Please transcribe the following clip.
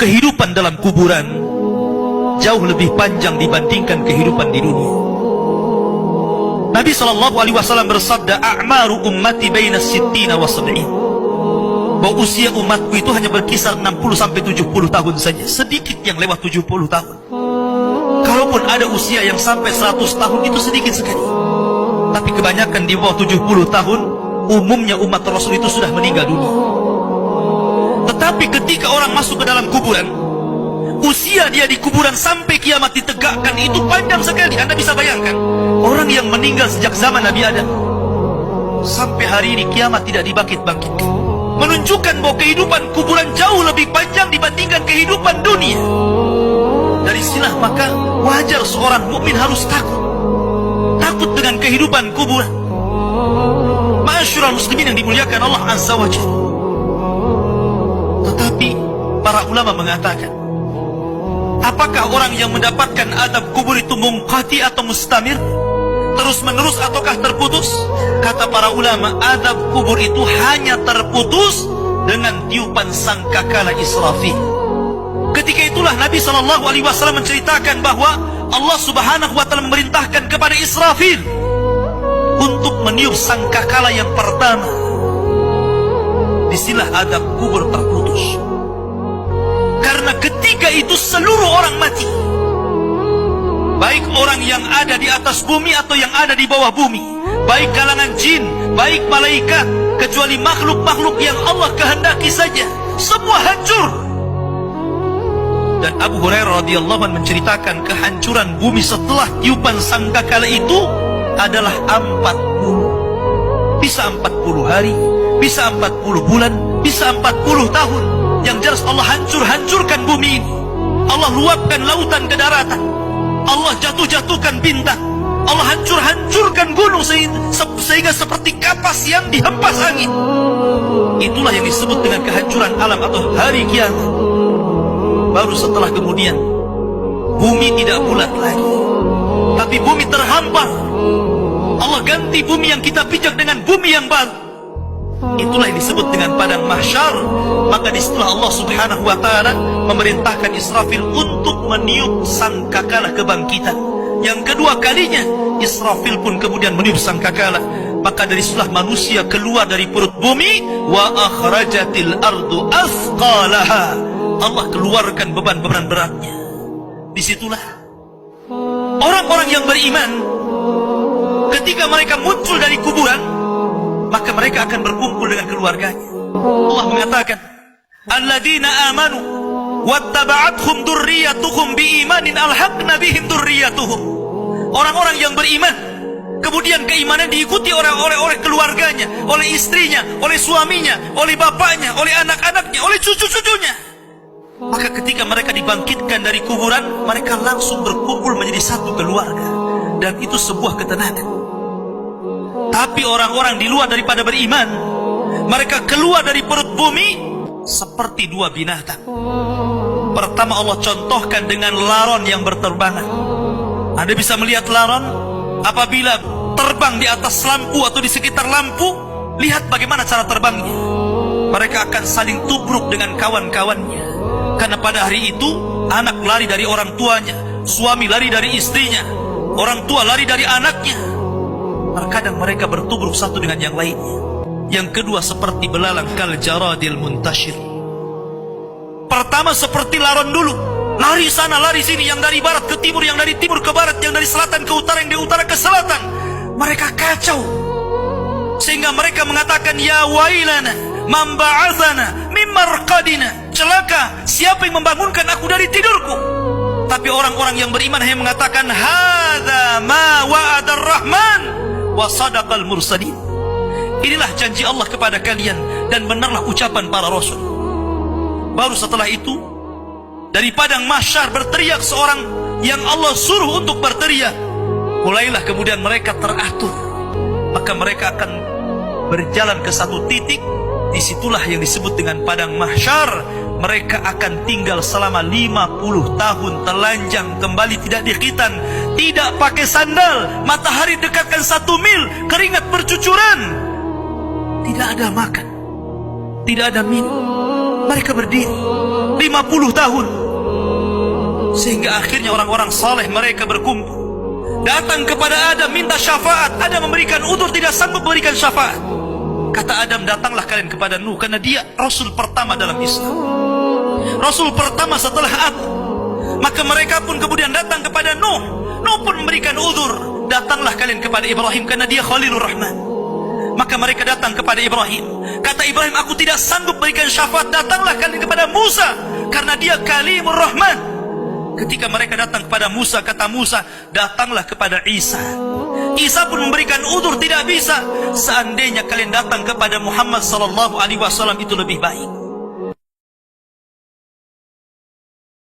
kehidupan dalam kuburan jauh lebih panjang dibandingkan kehidupan di dunia. Nabi SAW bersabda, "A'maru ummati baina sittina wa sab'in." Bahwa usia umatku itu hanya berkisar 60 sampai 70 tahun saja. Sedikit yang lewat 70 tahun. Kalaupun ada usia yang sampai 100 tahun, itu sedikit sekali. Tapi kebanyakan di bawah 70 tahun, umumnya umat Rasul itu sudah meninggal dunia. Tetapi ketika orang masuk ke dalam kuburan, usia dia di kuburan sampai kiamat ditegakkan itu panjang sekali. Anda bisa bayangkan, orang yang meninggal sejak zaman Nabi Adam sampai hari ini kiamat tidak dibangkit-bangkitkan, menunjukkan bahwa kehidupan kuburan jauh lebih panjang dibandingkan kehidupan dunia. Dari sinilah maka wajar seorang mukmin harus takut dengan kehidupan kuburan. Ma'asyiral muslimin yang dimuliakan Allah Azza wa Jalla. Tetapi para ulama mengatakan, apakah orang yang mendapatkan adab kubur itu munqati atau mustamir, terus menerus ataukah terputus? Kata para ulama, adab kubur itu hanya terputus dengan tiupan sangkakala Israfil. Ketika itulah Nabi SAW menceritakan bahwa Allah Subhanahu wa Ta'ala memerintahkan kepada Israfil untuk meniup sangkakala yang pertama. Disinilah adab kubur terputus. Karena ketika itu seluruh orang mati, baik orang yang ada di atas bumi atau yang ada di bawah bumi, baik kalangan jin, baik malaikat, kecuali makhluk-makhluk yang Allah kehendaki saja, semua hancur. Dan Abu Hurairah radhiyallahu anhu menceritakan kehancuran bumi setelah tiupan sangkakala itu adalah 40. Bisa 40 hari, bisa 40 bulan, bisa 40 tahun. Yang jelas Allah hancurkan bumi ini. Allah luapkan lautan ke daratan. Allah jatuhkan bintang. Allah hancurkan gunung sehingga seperti kapas yang dihempas angin. Itulah yang disebut dengan kehancuran alam atau hari kiamat. Baru setelah kemudian bumi tidak bulat lagi, tapi bumi terhampar. Allah ganti bumi yang kita pijak dengan bumi yang baru. Itulah yang disebut dengan padang mahsyar. Maka disitulah Allah Subhanahu wa Ta'ala memerintahkan Israfil untuk meniup sangkakala kebangkitan. Yang kedua kalinya Israfil pun kemudian meniup sangkakala. Maka dari situlah manusia keluar dari perut bumi. Wa akhrajatil ardu athqalaha. Allah keluarkan beban-beban beratnya. Disitulah orang-orang yang beriman, ketika mereka muncul dari kuburan, maka mereka akan berkumpul dengan keluarganya. Allah mengatakan, alladzina amanu wattaba'athum dzurriyyatuhum biimanin alhaqna bihim dzurriyyatuhum. Orang-orang yang beriman, kemudian keimanan diikuti oleh keluarganya, oleh istrinya, oleh suaminya, oleh bapaknya, oleh anak-anaknya, oleh cucu-cucunya. Maka ketika mereka dibangkitkan dari kuburan, mereka langsung berkumpul menjadi satu keluarga. Dan itu sebuah ketenangan. Tapi orang-orang di luar daripada beriman, mereka keluar dari perut bumi seperti dua binatang. Pertama Allah contohkan dengan laron yang berterbangan. Anda bisa melihat laron apabila terbang di atas lampu atau di sekitar lampu. Lihat bagaimana cara terbangnya. Mereka akan saling tubruk dengan kawan-kawannya. Karena pada hari itu anak lari dari orang tuanya, suami lari dari istrinya, orang tua lari dari anaknya. Terkadang mereka bertubruk satu dengan yang lainnya. Yang kedua seperti belalang kal jaradil muntashir. Pertama seperti laron dulu, lari sana lari sini, yang dari barat ke timur, yang dari timur ke barat, yang dari selatan ke utara, yang dari utara ke selatan. Mereka kacau sehingga mereka mengatakan, ya wailana man ba'atsana min marqadina. Celaka, siapa yang membangunkan aku dari tidurku? Tapi orang-orang yang beriman hanya mengatakan, hadza ma wa'adar rahman wa sadaqal mursalin. Inilah janji Allah kepada kalian dan benarlah ucapan para rasul. Baru setelah itu dari padang mahsyar berteriak seorang yang Allah suruh untuk berteriak. Mulailah kemudian mereka teratur. Maka mereka akan berjalan ke satu titik. Disitulah yang disebut dengan padang mahsyar. Mereka akan tinggal selama 50 tahun telanjang, kembali tidak dikhitan, tidak pakai sandal, matahari dekatkan 1 mil, keringat bercucuran, tidak ada makan, tidak ada minum. Mereka berdiri 50 tahun. Sehingga akhirnya orang-orang saleh mereka berkumpul, datang kepada Adam minta syafaat. Adam memberikan udzur, tidak sanggup memberikan syafaat. Kata Adam, datanglah kalian kepada Nuh, karena dia Rasul pertama dalam Islam, Rasul pertama setelah aku. Maka mereka pun kemudian datang kepada Nuh. Nuh pun memberikan udzur, datanglah kalian kepada Ibrahim, karena dia Khalilur Rahman. Maka mereka datang kepada Ibrahim. Kata Ibrahim, aku tidak sanggup berikan syafaat, datanglah kalian kepada Musa, karena dia Kalimur Rahman. Ketika mereka datang kepada Musa, kata Musa, datanglah kepada Isa. Isa pun memberikan udzur, tidak bisa. Seandainya kalian datang kepada Muhammad sallallahu alaihi wasallam itu lebih baik.